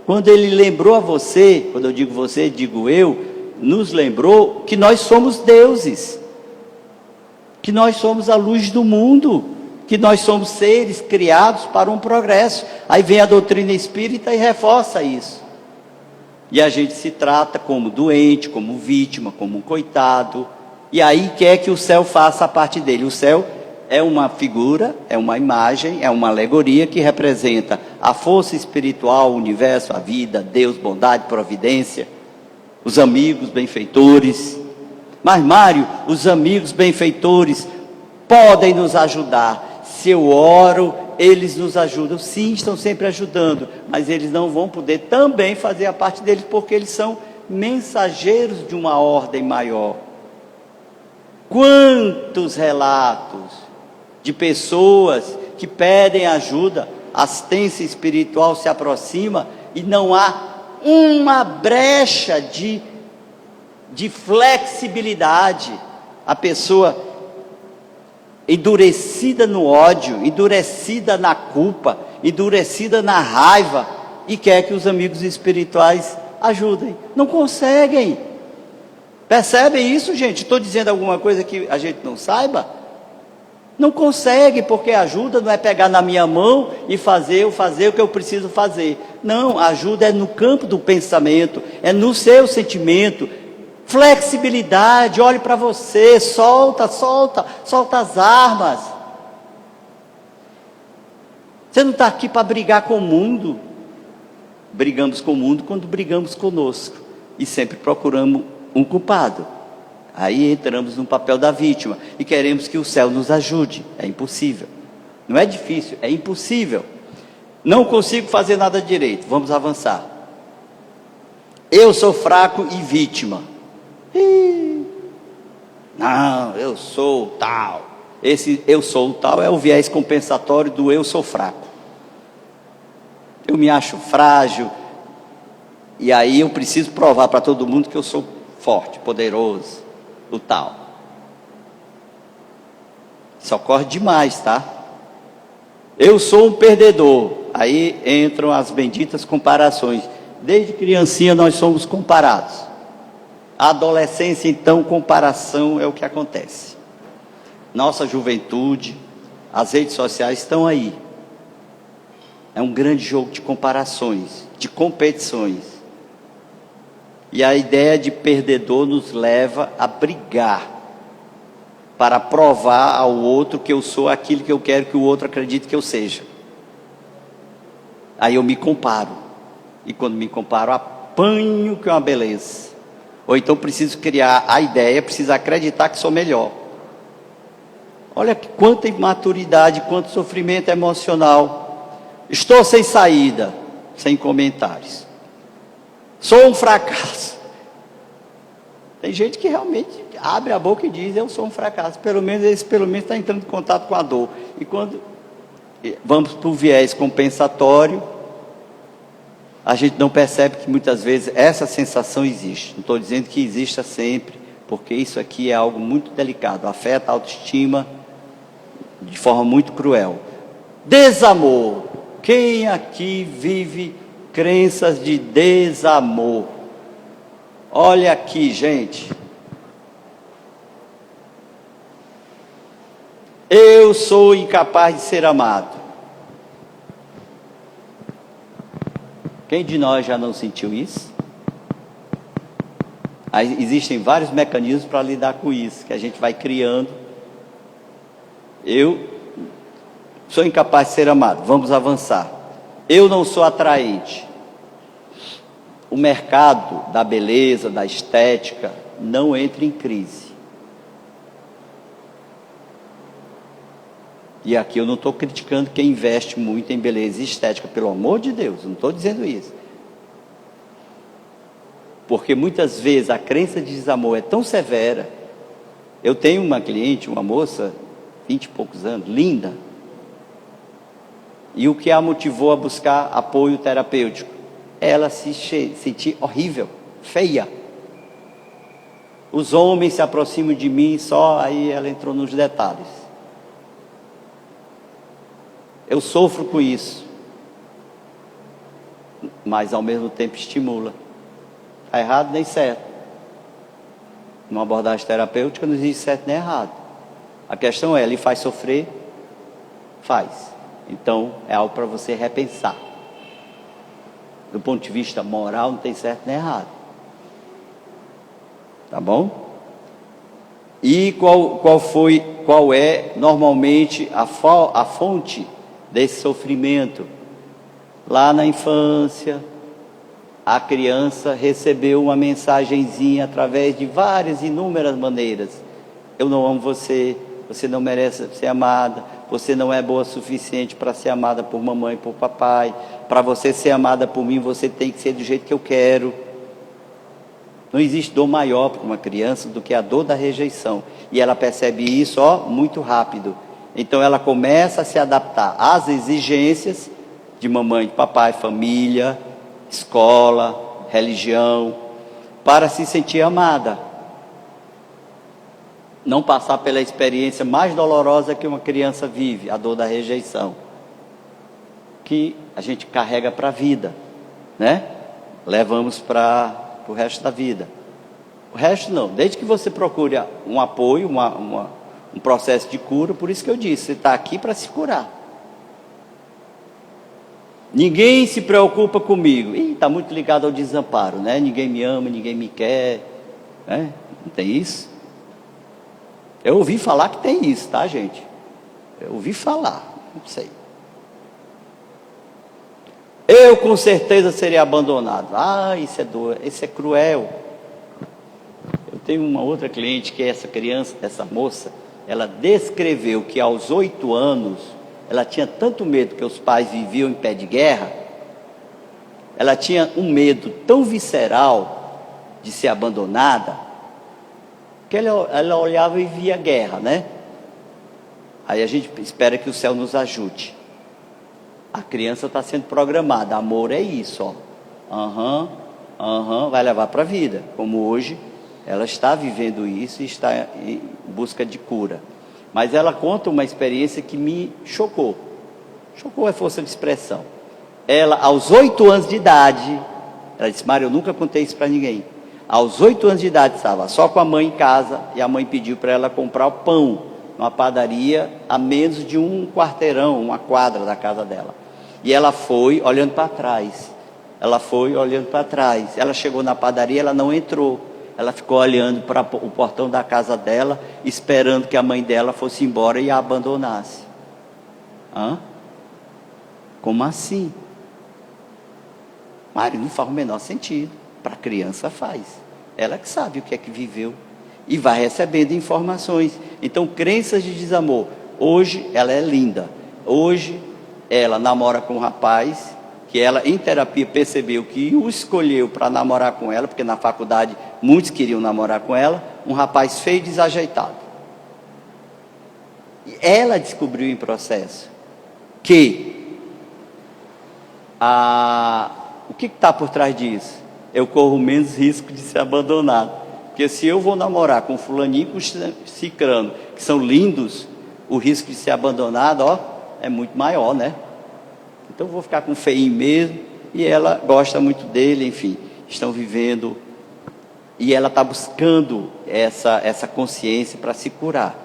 Quando ele lembrou a você, quando eu digo você, digo eu, nos lembrou que nós somos deuses, que nós somos a luz do mundo, que nós somos seres criados para um progresso. Aí vem a doutrina espírita e reforça isso. E a gente se trata como doente, como vítima, como um coitado. E aí quer que o céu faça a parte dele. O céu é uma figura, é uma imagem, é uma alegoria que representa a força espiritual, o universo, a vida, Deus, bondade, providência, os amigos benfeitores. Mas, Mário, os amigos benfeitores podem nos ajudar. Se eu oro, eles nos ajudam. Sim, estão sempre ajudando, mas eles não vão poder também fazer a parte deles, porque eles são mensageiros de uma ordem maior. Quantos relatos de pessoas que pedem ajuda, a assistência espiritual se aproxima e não há uma brecha de flexibilidade. A pessoa endurecida no ódio, endurecida na culpa, endurecida na raiva, e quer que os amigos espirituais ajudem. Não conseguem. Percebem isso, gente? Estou dizendo alguma coisa que a gente não saiba? Não consegue, porque ajuda não é pegar na minha mão e fazer o que eu preciso fazer. Não, ajuda é no campo do pensamento, é no seu sentimento. Flexibilidade, olhe para você, solta as armas. Você não está aqui para brigar com o mundo. Brigamos com o mundo quando brigamos conosco. E sempre procuramos um culpado. Aí entramos no papel da vítima e queremos que o céu nos ajude. É impossível. Não é difícil, é impossível. Não consigo fazer nada direito. Vamos avançar. Eu sou fraco e vítima. Não, eu sou o tal. Esse eu sou o tal é o viés compensatório do eu sou fraco. Eu me acho frágil. E aí eu preciso provar para todo mundo que eu sou forte, poderoso. O tal. Isso ocorre demais, tá? Eu sou um perdedor. Aí entram as benditas comparações. Desde criancinha nós somos comparados. A adolescência, então, comparação é o que acontece. Nossa juventude, as redes sociais estão aí. É um grande jogo de comparações, de competições. E a ideia de perdedor nos leva a brigar para provar ao outro que eu sou aquilo que eu quero que o outro acredite que eu seja. Aí eu me comparo. E quando me comparo, apanho que é uma beleza. Ou então preciso criar a ideia, preciso acreditar que sou melhor. Olha quanta imaturidade, quanto sofrimento emocional. Estou sem saída, sem comentários. Sou um fracasso. Tem gente que realmente abre a boca e diz, eu sou um fracasso. Pelo menos está entrando em contato com a dor. E quando vamos para o viés compensatório, a gente não percebe que muitas vezes essa sensação existe. Não estou dizendo que exista sempre, porque isso aqui é algo muito delicado, afeta a autoestima de forma muito cruel. Desamor. Quem aqui vive crenças de desamor? Olha aqui, gente. Eu sou incapaz de ser amado. Quem de nós já não sentiu isso? Aí existem vários mecanismos para lidar com isso, que a gente vai criando. Eu sou incapaz de ser amado. Vamos avançar. Eu não sou atraente. O mercado da beleza, da estética, não entra em crise. E aqui eu não estou criticando quem investe muito em beleza e estética, pelo amor de Deus, não estou dizendo isso. Porque muitas vezes a crença de desamor é tão severa. Eu tenho uma cliente, uma moça, 20 e poucos anos, linda. E o que a motivou a buscar apoio terapêutico? Ela se sentia horrível, feia. Os homens se aproximam de mim, só aí ela entrou nos detalhes. Eu sofro com isso, mas ao mesmo tempo estimula. Está errado nem certo. Numa abordagem terapêutica não existe certo nem errado. A questão é, ele faz sofrer? Faz. Então é algo para você repensar. Do ponto de vista moral não tem certo nem errado. Tá bom? E qual é normalmente a fonte desse sofrimento? Lá na infância, a criança recebeu uma mensagenzinha através de várias, inúmeras maneiras. Eu não amo você, você não merece ser amada, você não é boa o suficiente para ser amada por mamãe e por papai. Para você ser amada por mim, você tem que ser do jeito que eu quero. Não existe dor maior para uma criança do que a dor da rejeição. E ela percebe isso, muito rápido. Então ela começa a se adaptar às exigências de mamãe, de papai, família, escola, religião, para se sentir amada. Não passar pela experiência mais dolorosa que uma criança vive, a dor da rejeição, que a gente carrega para a vida, né? Levamos para o resto da vida. O resto não, desde que você procure um apoio, um processo de cura. Por isso que eu disse, você está aqui para se curar. Ninguém se preocupa comigo. Está muito ligado ao desamparo, né? Ninguém me ama, ninguém me quer, né? Não tem isso? Eu ouvi falar que tem isso, tá, gente? Eu ouvi falar, não sei. Eu com certeza seria abandonado. Isso é dor, isso é cruel. Eu tenho uma outra cliente que é essa criança, essa moça, ela descreveu que aos 8 anos, ela tinha tanto medo que os pais viviam em pé de guerra, ela tinha um medo tão visceral de ser abandonada, que ela olhava e via guerra, né? Aí a gente espera que o céu nos ajude. A criança está sendo programada, amor é isso, vai levar para a vida. Como hoje, ela está vivendo isso e está em busca de cura. Mas ela conta uma experiência que me chocou. Chocou é força de expressão. ela, aos 8 anos de idade, ela disse: Mário, eu nunca contei isso para ninguém. Aos 8 anos de idade estava só com a mãe em casa, e a mãe pediu para ela comprar o pão numa padaria a menos de um quarteirão, uma quadra da casa dela. E ela foi olhando para trás. Ela foi olhando para trás. Ela chegou na padaria, ela não entrou. Ela ficou olhando para o portão da casa dela, esperando que a mãe dela fosse embora e a abandonasse. Hã? Como assim? Mário, não faz o menor sentido. Para a criança faz. Ela que sabe o que é que viveu. E vai recebendo informações. Então, crenças de desamor. Hoje ela é linda. Hoje ela namora com um rapaz que ela, em terapia, percebeu que o escolheu para namorar com ela, porque na faculdade muitos queriam namorar com ela, um rapaz feio e desajeitado. E ela descobriu em processo que o que está por trás disso? Eu corro menos risco de ser abandonado. Porque se eu vou namorar com fulaninho, com cicrano, que são lindos, o risco de ser abandonado, é muito maior, né? Então eu vou ficar com o feinho mesmo, e ela gosta muito dele, enfim, estão vivendo, e ela está buscando essa consciência para se curar.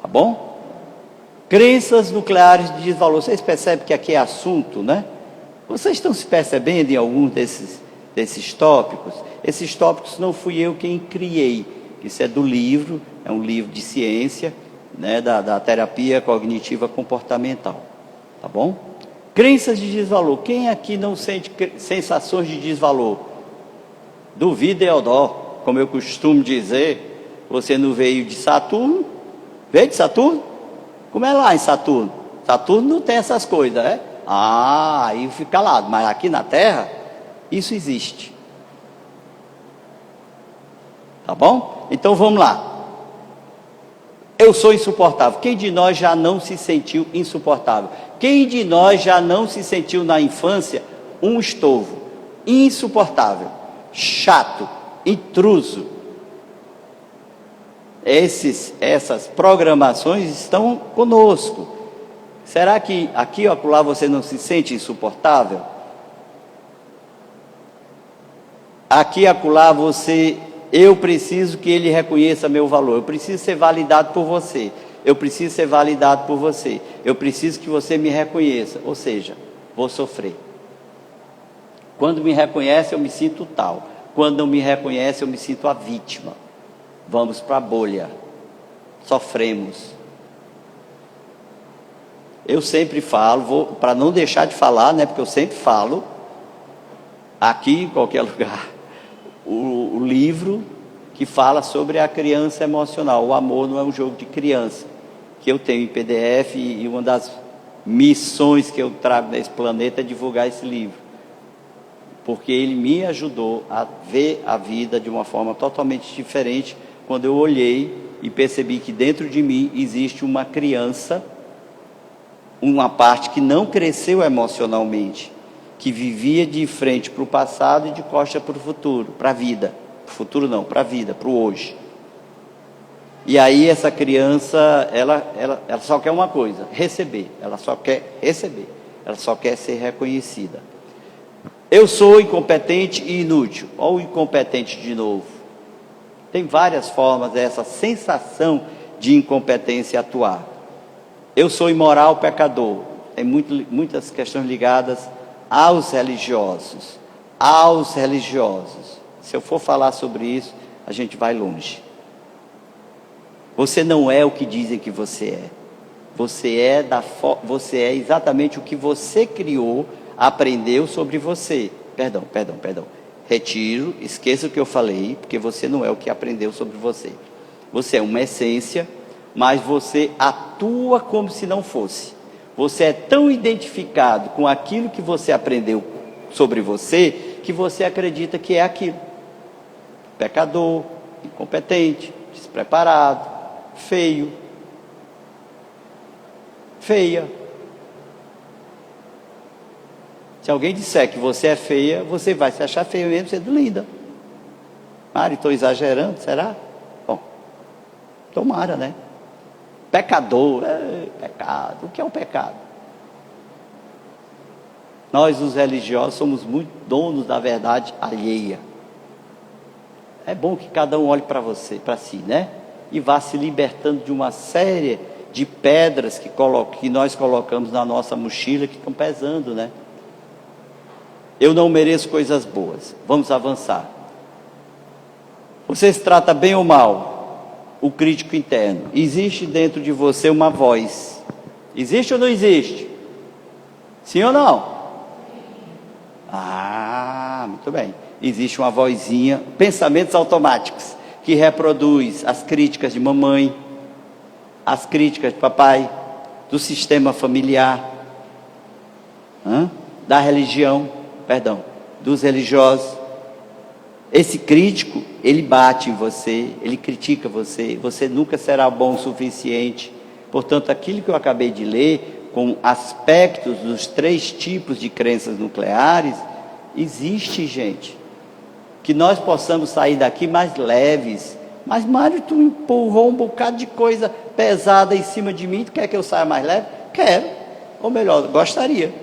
Tá bom? Crenças nucleares de desvalor. Vocês percebem que aqui é assunto, né? Vocês estão se percebendo em algum desses tópicos? Esses tópicos não fui eu quem criei. Isso é do livro, é um livro de ciência, né, da terapia cognitiva comportamental. Tá bom? Crenças de desvalor. Quem aqui não sente sensações de desvalor? Duvida, Eudó. Como eu costumo dizer, você não veio de Saturno? Veio de Saturno? Como é lá em Saturno? Saturno não tem essas coisas, né? Aí fica calado. Mas aqui na Terra, isso existe. Tá bom? Então vamos lá. Eu sou insuportável. Quem de nós já não se sentiu insuportável? Quem de nós já não se sentiu na infância um estorvo? Insuportável, chato, intruso. Essas programações estão conosco. Será que aqui ou acolá você não se sente insuportável? Aqui e acolá eu preciso que ele reconheça meu valor, eu preciso ser validado por você, eu preciso ser validado por você, eu preciso que você me reconheça, ou seja, vou sofrer. Quando me reconhece eu me sinto tal, quando não me reconhece eu me sinto a vítima. Vamos para a bolha, sofremos. Eu sempre falo, para não deixar de falar, né, porque eu sempre falo, aqui em qualquer lugar, o livro que fala sobre a criança emocional. O amor não é um jogo de criança, que eu tenho em PDF, e uma das missões que eu trago nesse planeta é divulgar esse livro, porque ele me ajudou a ver a vida de uma forma totalmente diferente, quando eu olhei e percebi que dentro de mim existe uma criança, uma parte que não cresceu emocionalmente, que vivia de frente para o passado e de costa para o futuro, para a vida. Futuro não, para a vida, para o hoje. E aí essa criança, ela só quer uma coisa: receber. Ela só quer receber. Ela só quer ser reconhecida. Eu sou incompetente e inútil. Olha o incompetente de novo. Tem várias formas dessa sensação de incompetência atuar. Eu sou imoral, pecador. Tem muitas questões ligadas aos religiosos. Aos religiosos. Se eu for falar sobre isso, a gente vai longe. Você não é o que dizem que você é. Você é exatamente o que você criou, aprendeu sobre você. Perdão. Retiro, esqueça o que eu falei, porque você não é o que aprendeu sobre você. Você é uma essência, mas você atua como se não fosse. Você é tão identificado com aquilo que você aprendeu sobre você, que você acredita que é aquilo. Pecador, incompetente, despreparado, feio, feia. Se alguém disser que você é feia, você vai se achar feia mesmo sendo linda. Mário, estou exagerando, será? Bom, tomara, né? Pecador, pecado. O que é um pecado? Nós, os religiosos, somos muito donos da verdade alheia. É bom que cada um olhe para você, para si, né? E vá se libertando de uma série de pedras que nós colocamos na nossa mochila, que estão pesando, né? Eu não mereço coisas boas. Vamos avançar. Você se trata bem ou mal? O crítico interno. Existe dentro de você uma voz. Existe ou não existe? Sim ou não? Ah, muito bem. Existe uma vozinha, pensamentos automáticos, que reproduz as críticas de mamãe, as críticas de papai, do sistema familiar, da religião, dos religiosos. Esse crítico, ele bate em você, ele critica você, você nunca será bom o suficiente. Portanto, aquilo que eu acabei de ler, com aspectos dos 3 tipos de crenças nucleares, existe, gente. Que nós possamos sair daqui mais leves. Mas, Mário, tu empurrou um bocado de coisa pesada em cima de mim, tu quer que eu saia mais leve? Quero, ou melhor, gostaria.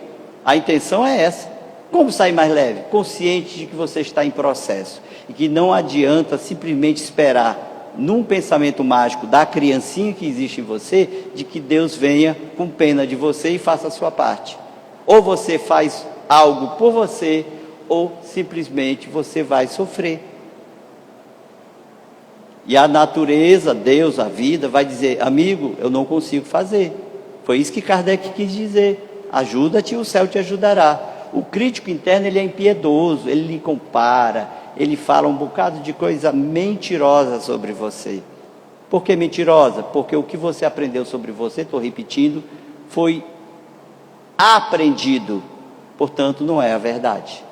A intenção é essa. Como sair mais leve? Consciente de que você está em processo, e que não adianta simplesmente esperar, num pensamento mágico da criancinha que existe em você, de que Deus venha com pena de você e faça a sua parte. Ou você faz algo por você, ou simplesmente você vai sofrer. E a natureza, Deus, a vida, vai dizer: amigo, eu não consigo fazer. Foi isso que Kardec quis dizer. Ajuda-te e o céu te ajudará. O crítico interno, ele é impiedoso, ele lhe compara, ele fala um bocado de coisa mentirosa sobre você. Por que mentirosa? Porque o que você aprendeu sobre você, estou repetindo, foi aprendido, portanto não é a verdade.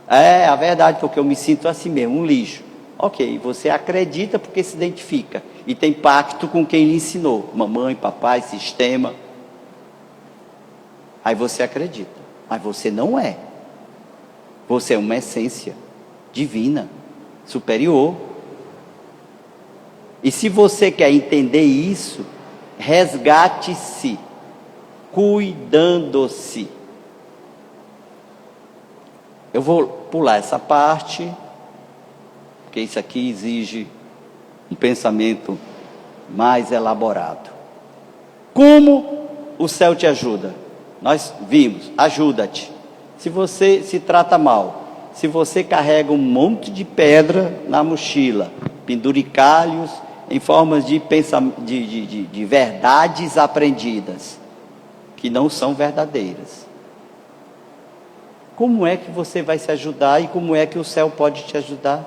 É a verdade, porque eu me sinto assim mesmo, um lixo. Ok, você acredita porque se identifica e tem pacto com quem lhe ensinou, mamãe, papai, sistema. Aí você acredita, mas você não é. Você é uma essência divina, superior. E se você quer entender isso, resgate-se, cuidando-se. Eu vou pular essa parte, porque isso aqui exige um pensamento mais elaborado. Como o céu te ajuda? Nós vimos, ajuda-te. Se você se trata mal, se você carrega um monte de pedra na mochila, penduricalhos em formas de verdades aprendidas, que não são verdadeiras, como é que você vai se ajudar e como é que o céu pode te ajudar?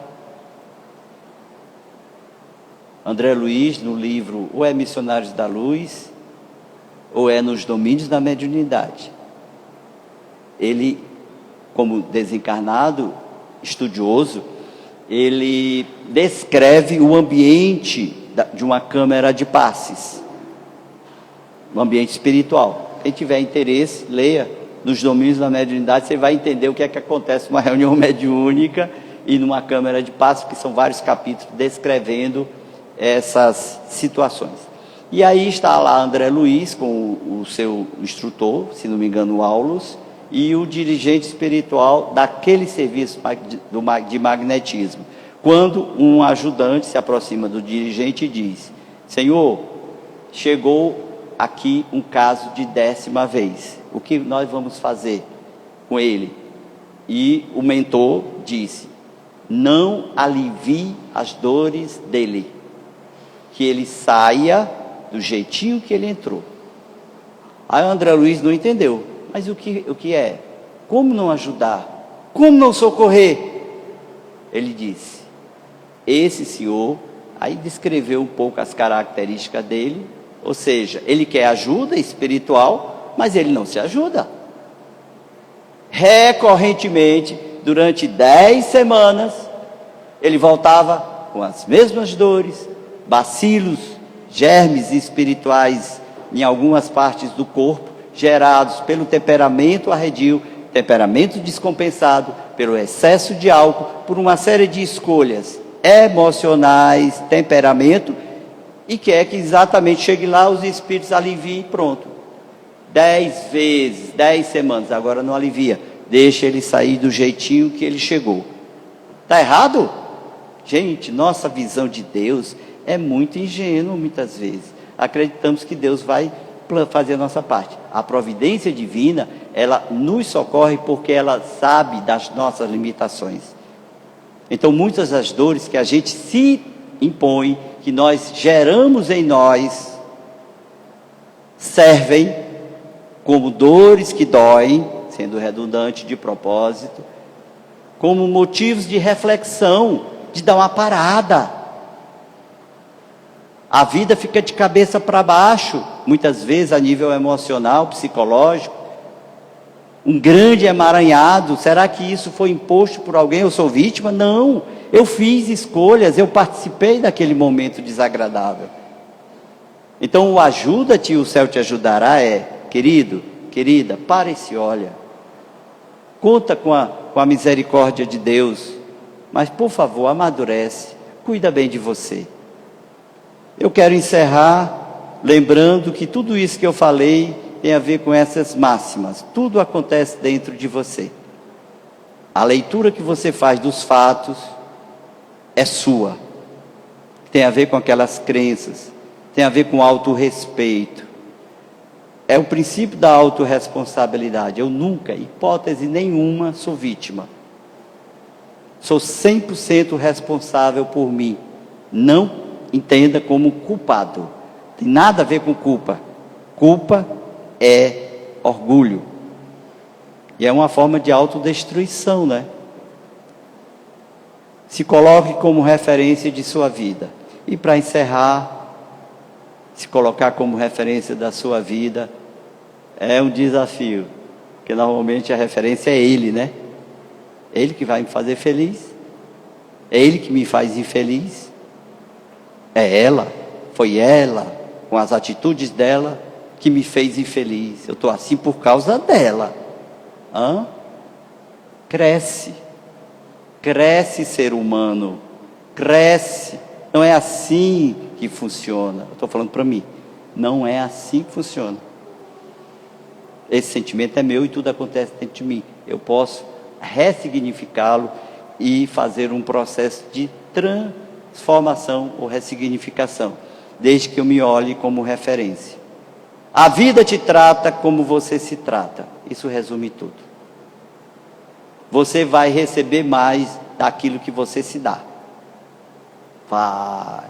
André Luiz, no livro ou é Missionários da Luz, ou é Nos Domínios da Mediunidade, ele, como desencarnado, estudioso, ele descreve o ambiente de uma câmara de passes, um ambiente espiritual. Quem tiver interesse, leia Nos Domínios da Mediunidade, você vai entender o que é que acontece numa reunião mediúnica e numa câmara de passes, que são vários capítulos descrevendo essas situações. E aí está lá André Luiz com o seu instrutor, se não me engano, o Aulus, e o dirigente espiritual daquele serviço de magnetismo. Quando um ajudante se aproxima do dirigente e diz: Senhor, chegou aqui um caso de 10ª vez, o que nós vamos fazer com ele? E o mentor disse: não alivie as dores dele, que ele saia do jeitinho que ele entrou. Aí André Luiz não entendeu. Mas o que é? Como não ajudar? Como não socorrer? Ele disse: esse senhor, aí descreveu um pouco as características dele, ou seja, ele quer ajuda espiritual, mas ele não se ajuda. Recorrentemente, durante 10 semanas, ele voltava com as mesmas dores, bacilos, germes espirituais em algumas partes do corpo, gerados pelo temperamento arredio, temperamento descompensado, pelo excesso de álcool, por uma série de escolhas emocionais, temperamento, e quer que exatamente chegue lá, os espíritos aliviem e pronto. 10 vezes, 10 semanas, agora não alivia. Deixa ele sair do jeitinho que ele chegou. Está errado? Gente, nossa visão de Deus é muito ingênua muitas vezes. Acreditamos que Deus vai fazer a nossa parte. A providência divina, ela nos socorre porque ela sabe das nossas limitações. Então, muitas das dores que a gente se impõe, que nós geramos em nós, servem como dores que doem, sendo redundante de propósito, como motivos de reflexão, de dar uma parada. A vida fica de cabeça para baixo, muitas vezes a nível emocional, psicológico, um grande emaranhado. Será que isso foi imposto por alguém? Eu sou vítima? Não, eu fiz escolhas, eu participei daquele momento desagradável. Então o ajuda-te e o céu te ajudará querido, querida, para e se olha. Conta com a misericórdia de Deus, mas por favor, amadurece, cuida bem de você. Eu quero encerrar lembrando que tudo isso que eu falei tem a ver com essas máximas. Tudo acontece dentro de você. A leitura que você faz dos fatos é sua. Tem a ver com aquelas crenças, tem a ver com autorrespeito. É o princípio da autorresponsabilidade. Eu nunca, hipótese nenhuma, sou vítima. Sou 100% responsável por mim. Não entenda como culpado. Tem nada a ver com culpa. Culpa é orgulho. E é uma forma de autodestruição, né? Se coloque como referência de sua vida. E para encerrar, se colocar como referência da sua vida é um desafio, porque normalmente a referência é ele, né? Ele que vai me fazer feliz, é ele que me faz infeliz, é ela, foi ela, com as atitudes dela, que me fez infeliz. Eu estou assim por causa dela. Cresce, ser humano, cresce. Não é assim que funciona. Eu estou falando para mim, não é assim que funciona. Esse sentimento é meu e tudo acontece dentro de mim. Eu posso ressignificá-lo e fazer um processo de transformação ou ressignificação, desde que eu me olhe como referência. A vida te trata como você se trata. Isso resume tudo. Você vai receber mais daquilo que você se dá. Vai.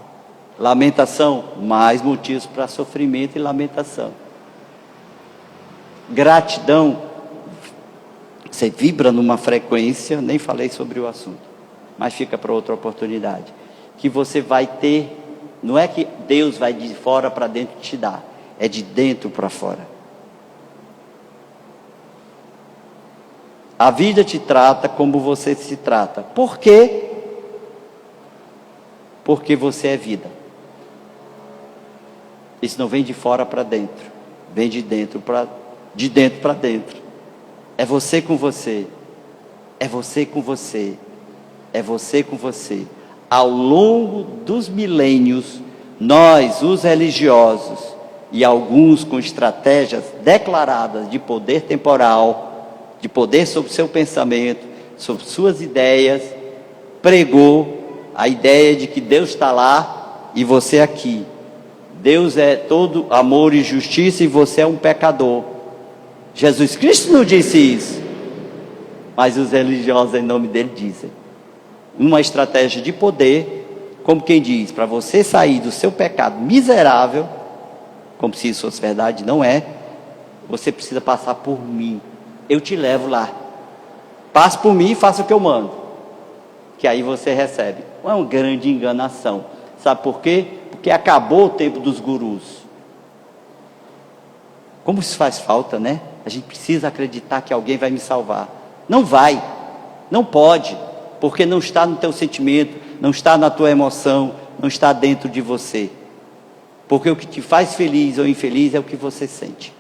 Lamentação, mais motivos para sofrimento e lamentação. Gratidão, você vibra numa frequência, nem falei sobre o assunto, mas fica para outra oportunidade, que você vai ter, não é que Deus vai de fora para dentro te dar, é de dentro para fora. A vida te trata como você se trata. Por quê? Porque você é vida. Isso não vem de fora para dentro, vem de dentro para dentro. É você com você. É você com você. É você com você. Ao longo dos milênios, nós, os religiosos, e alguns com estratégias declaradas de poder temporal, de poder sobre seu pensamento, sobre suas ideias, pregou a ideia de que Deus está lá e você aqui. Deus é todo amor e justiça e você é um pecador. Jesus Cristo não disse isso, mas os religiosos em nome dele dizem. Uma estratégia de poder, como quem diz, para você sair do seu pecado miserável, como se isso fosse verdade, não é, você precisa passar por mim. Eu te levo lá. Passe por mim e faça o que eu mando, que aí você recebe. É uma grande enganação. Sabe por quê? Porque acabou o tempo dos gurus. Como isso faz falta, né? A gente precisa acreditar que alguém vai me salvar. Não vai, não pode, porque não está no teu sentimento, não está na tua emoção, não está dentro de você. Porque o que te faz feliz ou infeliz é o que você sente.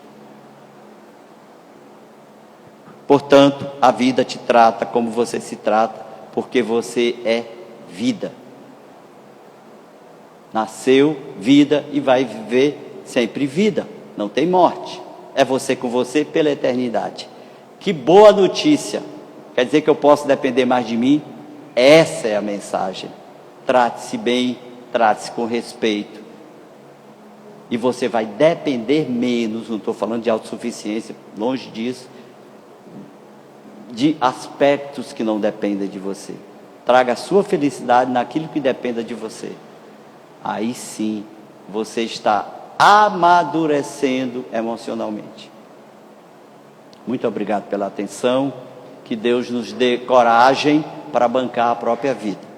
Portanto, a vida te trata como você se trata, porque você é vida. Nasceu, vida, e vai viver sempre vida. Não tem morte. é você com você pela eternidade. Que boa notícia! Quer dizer que eu posso depender mais de mim? Essa é a mensagem. Trate-se bem, trate-se com respeito. E você vai depender menos, não estou falando de autossuficiência, longe disso, de aspectos que não dependem de você. Traga a sua felicidade naquilo que dependa de você. Aí sim, você está amadurecendo emocionalmente. Muito obrigado pela atenção. Que Deus nos dê coragem para bancar a própria vida.